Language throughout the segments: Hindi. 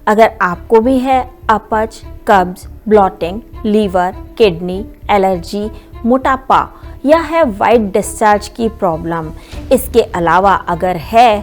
अगर आपको भी है अपच, कब्ज, ब्लॉटिंग, लीवर, किडनी, एलर्जी, मोटापा या है वाइट डिस्चार्ज की प्रॉब्लम, इसके अलावा अगर है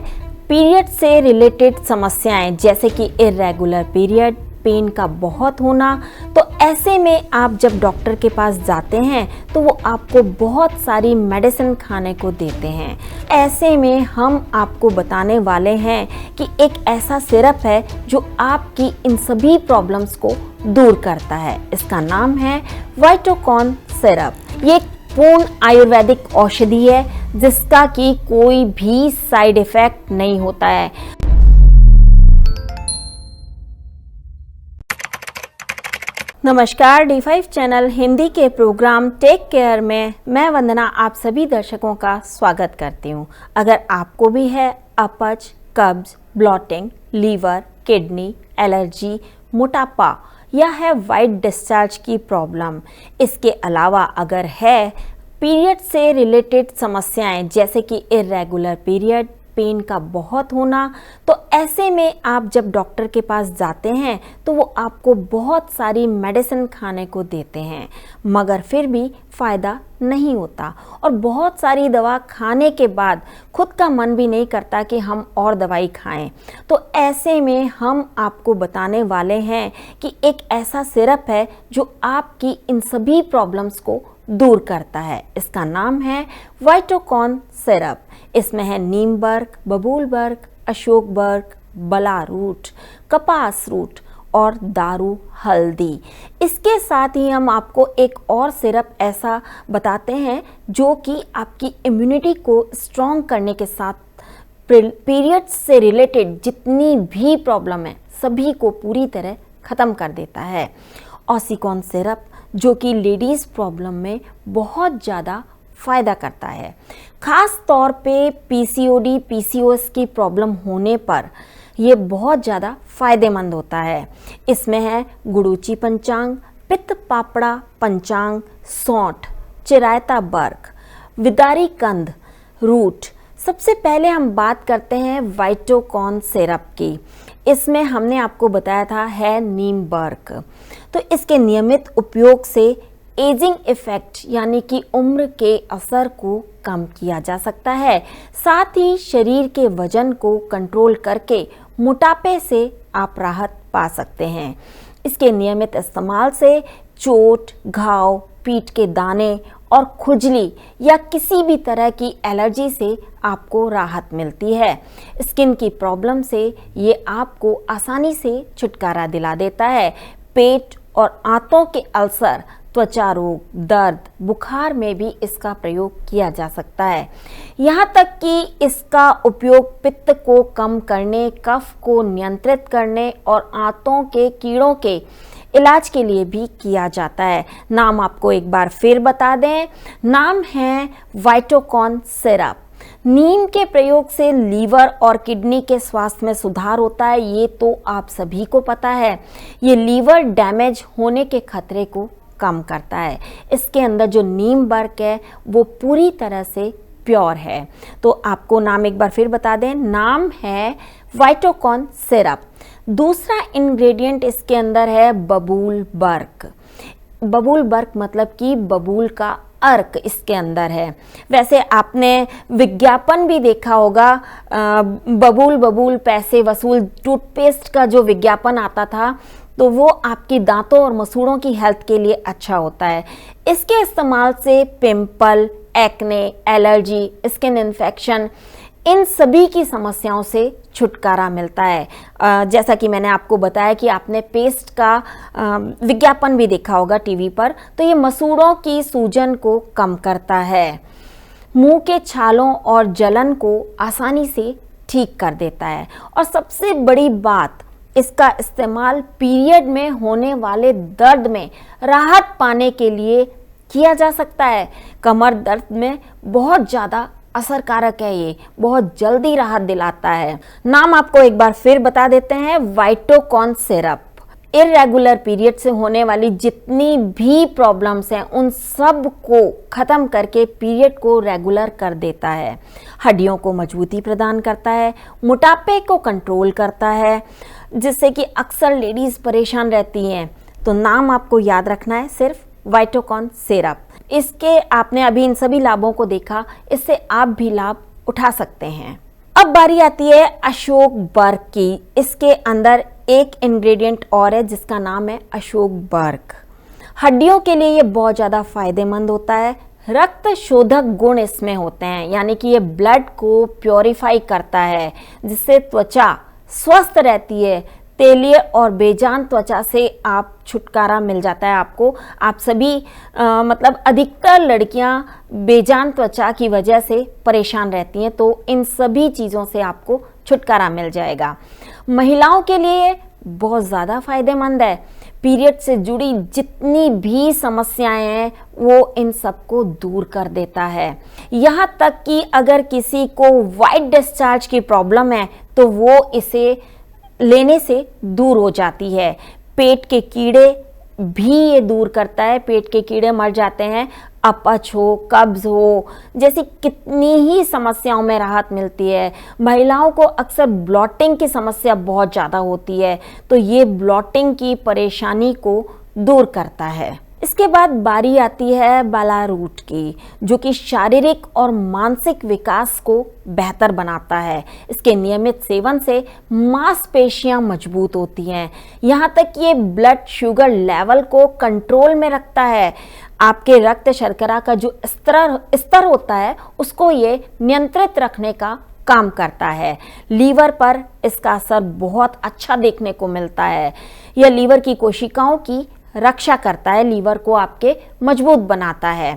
पीरियड से रिलेटेड समस्याएं जैसे कि इर्रेगुलर पीरियड, पेन का बहुत होना, तो ऐसे में आप जब डॉक्टर के पास जाते हैं तो वो आपको बहुत सारी मेडिसिन खाने को देते हैं। ऐसे में हम आपको बताने वाले हैं कि एक ऐसा सिरप है जो आपकी इन सभी प्रॉब्लम्स को दूर करता है। इसका नाम है वाइटोकॉन सिरप। ये एक पूर्ण आयुर्वेदिक औषधि है जिसका कि कोई भी साइड इफेक्ट नहीं होता है। नमस्कार, D5 चैनल हिंदी के प्रोग्राम टेक केयर में मैं वंदना आप सभी दर्शकों का स्वागत करती हूँ। अगर आपको भी है अपच, कब्ज, ब्लॉटिंग, लीवर, किडनी, एलर्जी, मोटापा या है वाइट डिस्चार्ज की प्रॉब्लम, इसके अलावा अगर है पीरियड से रिलेटेड समस्याएं जैसे कि इर्रेगुलर पीरियड, पेन का बहुत होना, तो ऐसे में आप जब डॉक्टर के पास जाते हैं तो वो आपको बहुत सारी मेडिसिन खाने को देते हैं, मगर फिर भी फ़ायदा नहीं होता और बहुत सारी दवा खाने के बाद खुद का मन भी नहीं करता कि हम और दवाई खाएं। तो ऐसे में हम आपको बताने वाले हैं कि एक ऐसा सिरप है जो आपकी इन सभी प्रॉब्लम्स को दूर करता है। इसका नाम है वाइटोकॉन सिरप। इसमें है नीम बर्क, बबूल बर्क, अशोक बर्क, बला रूट, कपास रूट और दारू हल्दी। इसके साथ ही हम आपको एक और सिरप ऐसा बताते हैं जो कि आपकी इम्यूनिटी को स्ट्रॉन्ग करने के साथ पीरियड्स से रिलेटेड जितनी भी प्रॉब्लम है सभी को पूरी तरह ख़त्म कर देता है। ऑसिकॉन सिरप जो कि लेडीज़ प्रॉब्लम में बहुत ज़्यादा फ़ायदा करता है, ख़ास तौर पे पीसीओडी, पीसीओएस की प्रॉब्लम होने पर ये बहुत ज़्यादा फ़ायदेमंद होता है। इसमें है गुड़ूची पंचांग, पित्त पापड़ा पंचांग, सौंठ, चिरायता बर्क, विदारी कंद रूट। सबसे पहले हम बात करते हैं वाइटोकॉन सिरप की। इसमें हमने आपको बताया था है नीम बर्क। तो इसके नियमित उपयोग से एजिंग इफेक्ट यानी कि उम्र के असर को कम किया जा सकता है, साथ ही शरीर के वजन को कंट्रोल करके मोटापे से आप राहत पा सकते हैं। इसके नियमित इस्तेमाल से चोट, घाव, पीठ के दाने और खुजली या किसी भी तरह की एलर्जी से आपको राहत मिलती है। स्किन की प्रॉब्लम से ये आपको आसानी से छुटकारा दिला देता है। पेट और आंतों के अल्सर, त्वचा रोग, दर्द, बुखार में भी इसका प्रयोग किया जा सकता है। यहाँ तक कि इसका उपयोग पित्त को कम करने, कफ को नियंत्रित करने और आंतों के कीड़ों के इलाज के लिए भी किया जाता है। नाम आपको एक बार फिर बता दें, नाम है वाइटोकॉन सिरप। नीम के प्रयोग से लीवर और किडनी के स्वास्थ्य में सुधार होता है, ये तो आप सभी को पता है। ये लीवर डैमेज होने के खतरे को कम करता है। इसके अंदर जो नीम बर्क है वो पूरी तरह से प्योर है। तो आपको नाम एक बार फिर बता दें, नाम है वाइटोकॉन सिरप। दूसरा इंग्रेडिएंट इसके अंदर है बबूल बर्क। बबूल बर्क मतलब कि बबूल का अर्क इसके अंदर है। वैसे आपने विज्ञापन भी देखा होगा, बबूल बबूल पैसे वसूल टूथपेस्ट का जो विज्ञापन आता था, तो वो आपकी दांतों और मसूड़ों की हेल्थ के लिए अच्छा होता है। इसके इस्तेमाल से pimple, acne, allergy, skin infection, इन सभी की समस्याओं से छुटकारा मिलता है। जैसा कि मैंने आपको बताया कि आपने पेस्ट का विज्ञापन भी देखा होगा टीवी पर, तो ये मसूड़ों की सूजन को कम करता है। मुंह के छालों और जलन को आसानी से ठीक कर देता है। और सबसे बड़ी बात, इसका इस्तेमाल पीरियड में होने वाले दर्द में राहत पाने के लिए किया जा सकता है। कमर दर्द में बहुत ज़्यादा असरकारक है, ये बहुत जल्दी राहत दिलाता है। नाम आपको एक बार फिर बता देते हैं, वाइटोकॉन सिरप। इर्रेगुलर पीरियड से होने वाली जितनी भी प्रॉब्लम्स हैं उन सब को ख़त्म करके पीरियड को रेगुलर कर देता है। हड्डियों को मजबूती प्रदान करता है, मोटापे को कंट्रोल करता है, जिससे कि अक्सर लेडीज़ परेशान रहती हैं। तो नाम आपको याद रखना है सिर्फ वाइटोकॉन सिरप। इसके आपने अभी इन सभी लाभों को देखा, इससे आप भी लाभ उठा सकते हैं। अब बारी आती है अशोक बर्ग की। इसके अंदर एक इंग्रेडिएंट और है जिसका नाम है अशोक बर्ग। हड्डियों के लिए ये बहुत ज़्यादा फायदेमंद होता है। रक्त शोधक गुण इसमें होते हैं, यानी कि ये ब्लड को प्योरीफाई करता है, जिससे त्वचा स्वस्थ रहती है। तेलीय और बेजान त्वचा से आप छुटकारा मिल जाता है आपको। आप सभी मतलब अधिकतर लड़कियां बेजान त्वचा की वजह से परेशान रहती हैं, तो इन सभी चीज़ों से आपको छुटकारा मिल जाएगा। महिलाओं के लिए बहुत ज़्यादा फायदेमंद है। पीरियड से जुड़ी जितनी भी समस्याएं हैं वो इन सबको दूर कर देता है। यहाँ तक कि अगर किसी को वाइट डिस्चार्ज की प्रॉब्लम है तो वो इसे लेने से दूर हो जाती है। पेट के कीड़े भी ये दूर करता है, पेट के कीड़े मर जाते हैं। अपच हो, कब्ज हो जैसी कितनी ही समस्याओं में राहत मिलती है। महिलाओं को अक्सर ब्लॉटिंग की समस्या बहुत ज़्यादा होती है, तो ये ब्लॉटिंग की परेशानी को दूर करता है। इसके बाद बारी आती है बालारूट की, जो कि शारीरिक और मानसिक विकास को बेहतर बनाता है। इसके नियमित सेवन से मांसपेशियां मजबूत होती हैं। यहाँ तक कि ये ब्लड शुगर लेवल को कंट्रोल में रखता है। आपके रक्त शर्करा का जो स्तर होता है उसको ये नियंत्रित रखने का काम करता है। लीवर पर इसका असर बहुत अच्छा देखने को मिलता है। यह लीवर की कोशिकाओं की रक्षा करता है, लीवर को आपके मजबूत बनाता है।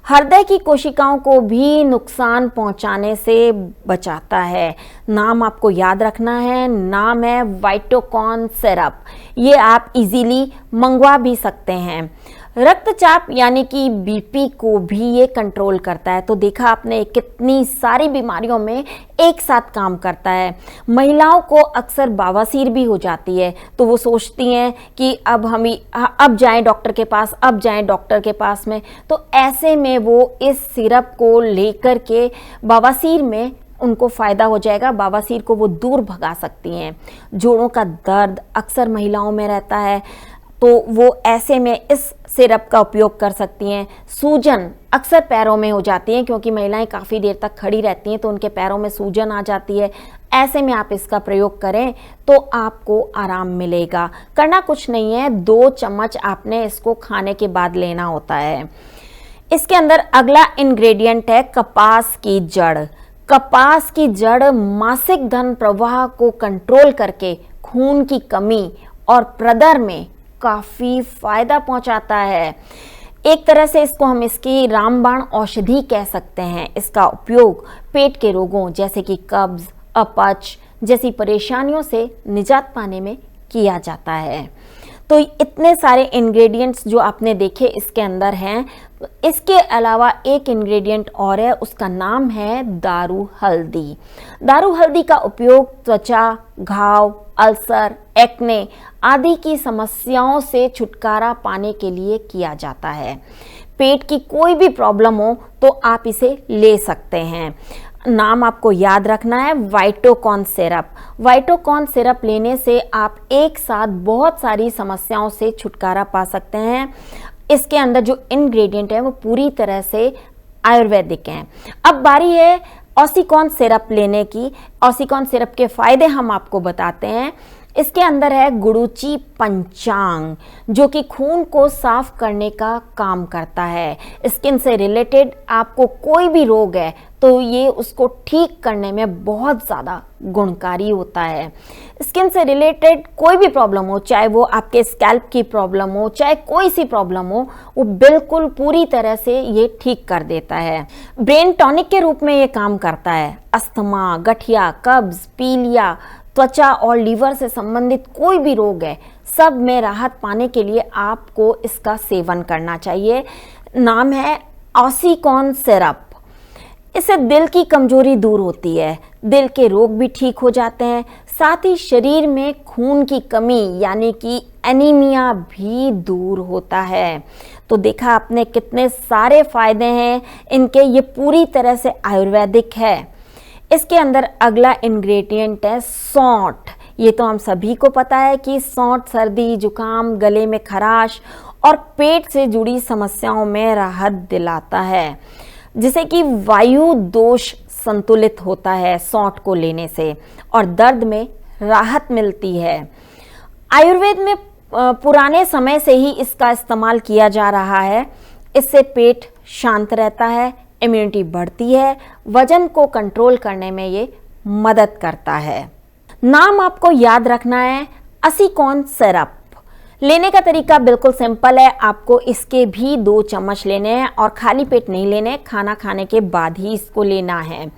हृदय की कोशिकाओं को भी नुकसान पहुंचाने से बचाता है। नाम आपको याद रखना है, नाम है वाइटोकॉन सिरप। ये आप इजीली मंगवा भी सकते हैं। रक्तचाप यानी कि बीपी को भी ये कंट्रोल करता है। तो देखा आपने कितनी सारी बीमारियों में एक साथ काम करता है। महिलाओं को अक्सर बवासीर भी हो जाती है, तो वो सोचती हैं कि अब जाएं डॉक्टर के पास, अब जाएं डॉक्टर के पास में। तो ऐसे में वो इस सिरप को लेकर के बवासीर में उनको फ़ायदा हो जाएगा, बवासीर को वो दूर भगा सकती हैं। जोड़ों का दर्द अक्सर महिलाओं में रहता है, तो वो ऐसे में इस सिरप का उपयोग कर सकती हैं। सूजन अक्सर पैरों में हो जाती है, क्योंकि महिलाएं काफ़ी देर तक खड़ी रहती हैं तो उनके पैरों में सूजन आ जाती है। ऐसे में आप इसका प्रयोग करें तो आपको आराम मिलेगा। करना कुछ नहीं है, 2 चम्मच आपने इसको खाने के बाद लेना होता है। इसके अंदर अगला इंग्रेडिएंट है कपास की जड़। कपास की जड़ मासिक धन प्रवाह को कंट्रोल करके खून की कमी और प्रदर में काफ़ी फायदा पहुंचाता है। एक तरह से इसको हम इसकी रामबाण औषधि कह सकते हैं। इसका उपयोग पेट के रोगों जैसे कि कब्ज, अपच जैसी परेशानियों से निजात पाने में किया जाता है। तो इतने सारे इंग्रेडिएंट्स जो आपने देखे इसके अंदर हैं। इसके अलावा एक इंग्रेडिएंट और है, उसका नाम है दारू हल्दी। दारू हल्दी का उपयोग त्वचा, घाव, अल्सर, एक्ने आदि की समस्याओं से छुटकारा पाने के लिए किया जाता है। पेट की कोई भी प्रॉब्लम हो तो आप इसे ले सकते हैं। नाम आपको याद रखना है वाइटोकॉन सिरप। वाइटोकॉन सिरप लेने से आप एक साथ बहुत सारी समस्याओं से छुटकारा पा सकते हैं। इसके अंदर जो इंग्रेडिएंट है वो पूरी तरह से आयुर्वेदिक हैं। अब बारी है ऑसिकॉन सिरप लेने की। ऑसिकॉन सिरप के फायदे हम आपको बताते हैं। इसके अंदर है गुडुचि पंचांग, जो कि खून को साफ करने का काम करता है। स्किन से रिलेटेड आपको कोई भी रोग है तो ये उसको ठीक करने में बहुत ज़्यादा गुणकारी होता है। स्किन से रिलेटेड कोई भी प्रॉब्लम हो, चाहे वो आपके स्कैल्प की प्रॉब्लम हो, चाहे कोई सी प्रॉब्लम हो, वो बिल्कुल पूरी तरह से ये ठीक कर देता है। ब्रेन टॉनिक के रूप में ये काम करता है। अस्थमा, गठिया, कब्ज, पीलिया, त्वचा और लीवर से संबंधित कोई भी रोग है, सब में राहत पाने के लिए आपको इसका सेवन करना चाहिए। नाम है ऑसिकॉन सिरप। इससे दिल की कमजोरी दूर होती है, दिल के रोग भी ठीक हो जाते हैं। साथ ही शरीर में खून की कमी यानी कि एनीमिया भी दूर होता है। तो देखा आपने कितने सारे फायदे हैं इनके, ये पूरी तरह से आयुर्वेदिक है। इसके अंदर अगला इंग्रेडिएंट है सौंठ। ये तो हम सभी को पता है कि सौंठ सर्दी जुकाम, गले में खराश और पेट से जुड़ी समस्याओं में राहत दिलाता है, जिसे कि वायु दोष संतुलित होता है सौंठ को लेने से और दर्द में राहत मिलती है। आयुर्वेद में पुराने समय से ही इसका इस्तेमाल किया जा रहा है। इससे पेट शांत रहता है, इम्यूनिटी बढ़ती है, वजन को कंट्रोल करने में ये मदद करता है। नाम आपको याद रखना है, असीकॉन सिरप। लेने का तरीका बिल्कुल सिंपल है, आपको इसके भी 2 चम्मच लेने हैं और खाली पेट नहीं लेने, खाना खाने के बाद ही इसको लेना है।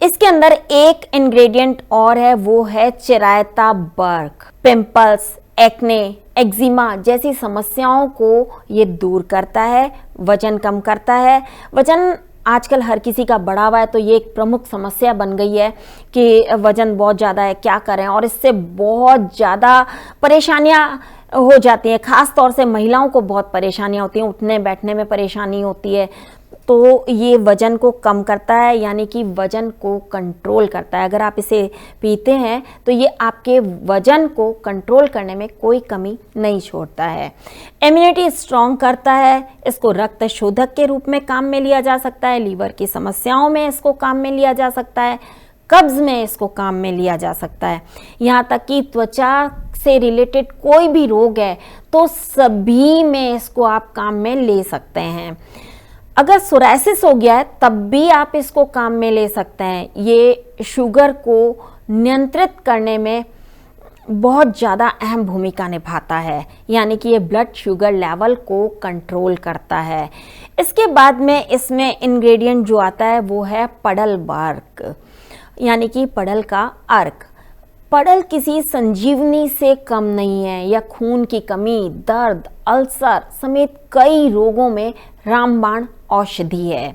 इसके अंदर एक इंग्रेडिएंट और है, वो है चिरायता बर्क। पिंपल्स, एक्ने, एक्जिमा जैसी समस्याओं को ये दूर करता है, वजन कम करता है। वजन आजकल हर किसी का बढ़ा हुआ है, तो ये एक प्रमुख समस्या बन गई है कि वजन बहुत ज़्यादा है, क्या करें, और इससे बहुत ज़्यादा परेशानियां हो जाती हैं। ख़ास तौर से महिलाओं को बहुत परेशानियां होती हैं, उठने बैठने में परेशानी होती है। तो ये वज़न को कम करता है, यानी कि वज़न को कंट्रोल करता है। अगर आप इसे पीते हैं तो ये आपके वज़न को कंट्रोल करने में कोई कमी नहीं छोड़ता है। इम्यूनिटी स्ट्रॉन्ग करता है, इसको रक्त शोधक के रूप में काम में लिया जा सकता है, लीवर की समस्याओं में इसको काम में लिया जा सकता है, कब्ज़ में इसको काम में लिया जा सकता है। यहाँ तक कि त्वचा से रिलेटेड कोई भी रोग है तो सभी में इसको आप काम में ले सकते हैं। अगर सोरायसिस हो गया है तब भी आप इसको काम में ले सकते हैं। ये शुगर को नियंत्रित करने में बहुत ज़्यादा अहम भूमिका निभाता है, यानी कि ये ब्लड शुगर लेवल को कंट्रोल करता है। इसके बाद में इसमें इंग्रेडिएंट जो आता है वो है पड़ल बार्क, यानी कि पड़ल का अर्क। पड़ल किसी संजीवनी से कम नहीं है। यह खून की कमी, दर्द, अल्सर समेत कई रोगों में रामबाण औषधि है।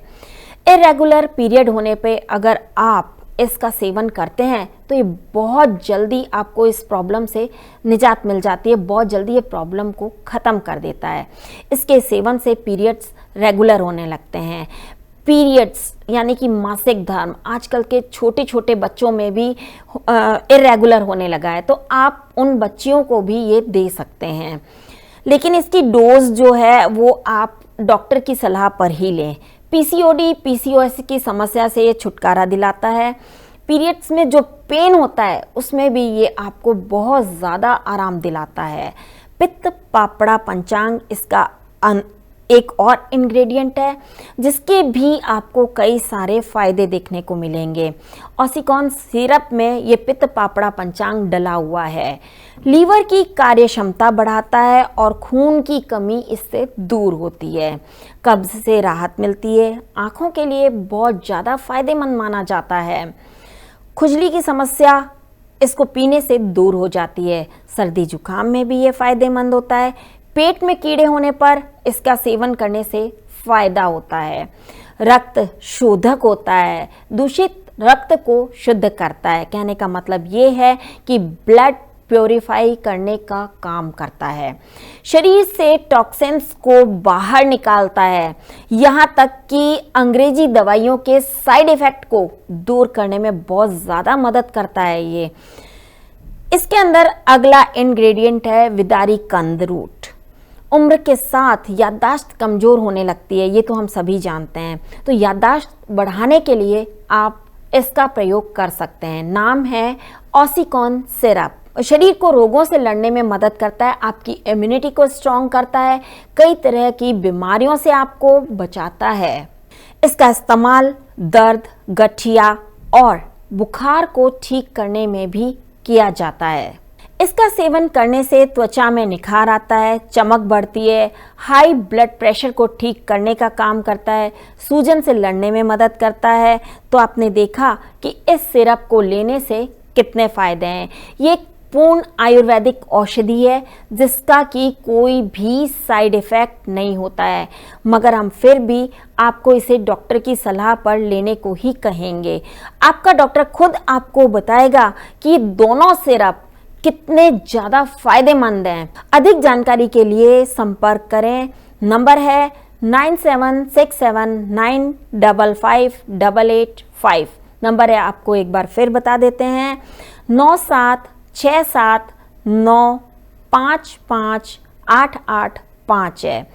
इरेगुलर पीरियड होने पे अगर आप इसका सेवन करते हैं तो ये बहुत जल्दी आपको इस प्रॉब्लम से निजात मिल जाती है, बहुत जल्दी ये प्रॉब्लम को ख़त्म कर देता है। इसके सेवन से पीरियड्स रेगुलर होने लगते हैं। पीरियड्स यानी कि मासिक धर्म आजकल के छोटे छोटे बच्चों में भी इरेगुलर होने लगा है, तो आप उन बच्चियों को भी ये दे सकते हैं, लेकिन इसकी डोज जो है वो आप डॉक्टर की सलाह पर ही लें। पीसीओडी, पीसीओएस की समस्या से ये छुटकारा दिलाता है। पीरियड्स में जो पेन होता है उसमें भी ये आपको बहुत ज़्यादा आराम दिलाता है। पित्त पापड़ा पंचांग इसका एक और इंग्रेडिएंट है, जिसके भी आपको कई सारे फायदे देखने को मिलेंगे। ऑसिकॉन सिरप में ये पित्त पापड़ा पंचांग डला हुआ है। लीवर की कार्य क्षमता बढ़ाता है और खून की कमी इससे दूर होती है। कब्ज से राहत मिलती है। आँखों के लिए बहुत ज़्यादा फायदेमंद माना जाता है। खुजली की समस्या इसको पीने से दूर हो जाती है। सर्दी जुकाम में भी ये फायदेमंद होता है। पेट में कीड़े होने पर इसका सेवन करने से फायदा होता है। रक्त शोधक होता है, दूषित रक्त को शुद्ध करता है। कहने का मतलब ये है कि ब्लड प्योरीफाई करने का काम करता है। शरीर से टॉक्सिन्स को बाहर निकालता है। यहाँ तक कि अंग्रेजी दवाइयों के साइड इफ़ेक्ट को दूर करने में बहुत ज़्यादा मदद करता है ये। इसके अंदर अगला इंग्रेडिएंट है विदारी कंद रूट। उम्र के साथ याददाश्त कमज़ोर होने लगती है, ये तो हम सभी जानते हैं। तो याददाश्त बढ़ाने के लिए आप इसका प्रयोग कर सकते हैं। नाम है ऑसिकॉन सिरप। शरीर को रोगों से लड़ने में मदद करता है, आपकी इम्यूनिटी को स्ट्रॉन्ग करता है, कई तरह की बीमारियों से आपको बचाता है। इसका इस्तेमाल दर्द, गठिया और बुखार को ठीक करने में भी किया जाता है। इसका सेवन करने से त्वचा में निखार आता है, चमक बढ़ती है, हाई ब्लड प्रेशर को ठीक करने का काम करता है, सूजन से लड़ने में मदद करता है। तो आपने देखा कि इस सिरप को लेने से कितने फ़ायदे हैं। ये एक पूर्ण आयुर्वेदिक औषधि है जिसका कि कोई भी साइड इफ़ेक्ट नहीं होता है, मगर हम फिर भी आपको इसे डॉक्टर की सलाह पर लेने को ही कहेंगे। आपका डॉक्टर खुद आपको बताएगा कि दोनों सिरप कितने ज़्यादा फायदेमंद हैं। अधिक जानकारी के लिए संपर्क करें। नंबर है 9767955885। नंबर है, आपको एक बार फिर बता देते हैं, 9767955885 है।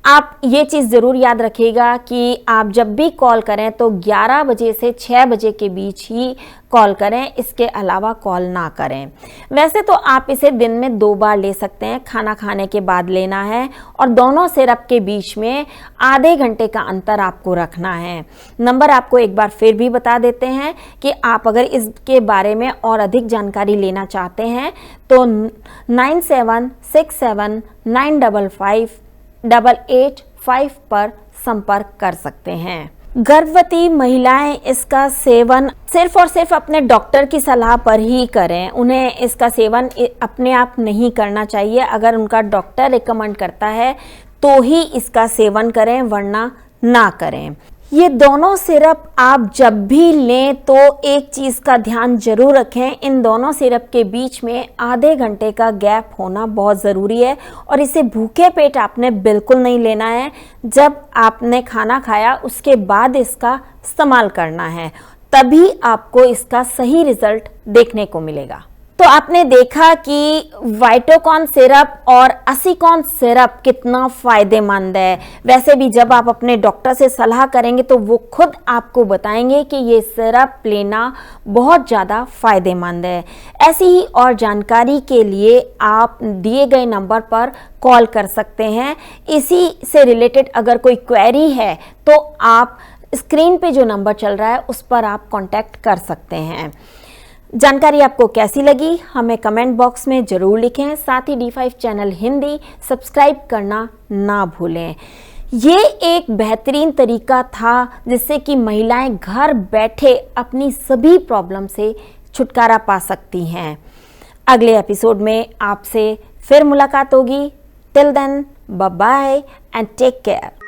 आप ये चीज़ ज़रूर याद रखिएगा कि आप जब भी कॉल करें तो 11 बजे से 6 बजे के बीच ही कॉल करें, इसके अलावा कॉल ना करें। वैसे तो आप इसे दिन में 2 बार ले सकते हैं, खाना खाने के बाद लेना है और दोनों सिरप के बीच में आधे घंटे का अंतर आपको रखना है। नंबर आपको एक बार फिर भी बता देते हैं कि आप अगर इसके बारे में और अधिक जानकारी लेना चाहते हैं तो 9767955885 पर संपर्क कर सकते हैं। गर्भवती महिलाएं इसका सेवन सिर्फ और सिर्फ अपने डॉक्टर की सलाह पर ही करें। उन्हें इसका सेवन अपने आप नहीं करना चाहिए। अगर उनका डॉक्टर रिकमेंड करता है तो ही इसका सेवन करें, वरना ना करें। ये दोनों सिरप आप जब भी लें तो एक चीज़ का ध्यान जरूर रखें, इन दोनों सिरप के बीच में आधे घंटे का गैप होना बहुत ज़रूरी है और इसे भूखे पेट आपने बिल्कुल नहीं लेना है। जब आपने खाना खाया उसके बाद इसका इस्तेमाल करना है, तभी आपको इसका सही रिजल्ट देखने को मिलेगा। तो आपने देखा कि वाइटोकॉन सिरप और असीकॉन सिरप कितना फ़ायदेमंद है। वैसे भी जब आप अपने डॉक्टर से सलाह करेंगे तो वो खुद आपको बताएंगे कि ये सिरप लेना बहुत ज़्यादा फ़ायदेमंद है। ऐसी ही और जानकारी के लिए आप दिए गए नंबर पर कॉल कर सकते हैं। इसी से रिलेटेड अगर कोई क्वेरी है तो आप स्क्रीन पे जो नंबर चल रहा है उस पर आप कॉन्टैक्ट कर सकते हैं। जानकारी आपको कैसी लगी हमें कमेंट बॉक्स में ज़रूर लिखें। साथ ही D5 चैनल हिंदी सब्सक्राइब करना ना भूलें। ये एक बेहतरीन तरीका था जिससे कि महिलाएं घर बैठे अपनी सभी प्रॉब्लम से छुटकारा पा सकती हैं। अगले एपिसोड में आपसे फिर मुलाकात होगी। Till then, bye bye and take care.